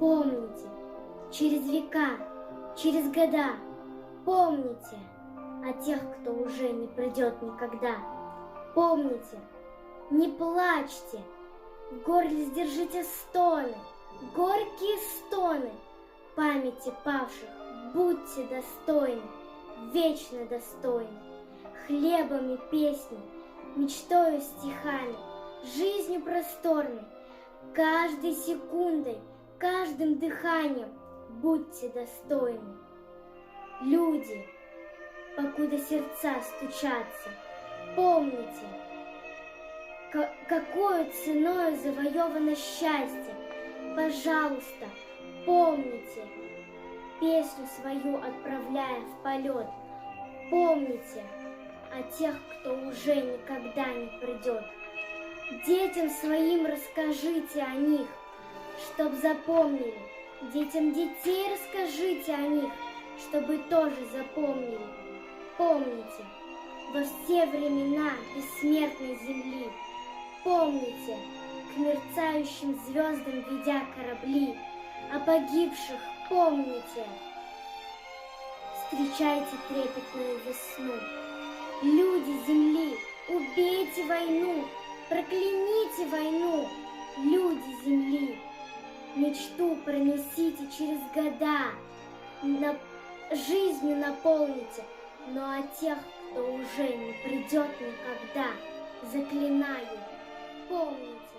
Помните, через века, через года, помните о тех, кто уже не придет никогда. Помните, не плачьте, в горле сдержите стоны, горькие стоны. Памяти павших будьте достойны, вечно достойны. Хлебом и песней, мечтою стихами, жизнью просторной, каждой секундой, каждым дыханием будьте достойны. Люди, покуда сердца стучатся, помните, какою ценою завоевано счастье. Пожалуйста, помните, песню свою отправляя в полет, помните о тех, кто уже никогда не придет. Детям своим расскажите о них, чтоб запомнили. Детям детей расскажите о них, чтобы тоже запомнили. Помните, во все времена бессмертной земли, помните, к мерцающим звездам ведя корабли, о погибших помните. Встречайте трепетную весну. Люди земли, убейте войну, прокляните войну. Люди земли, мечту пронесите через года, жизнью наполните, но о тех, кто уже не придет никогда, заклинаю, помните.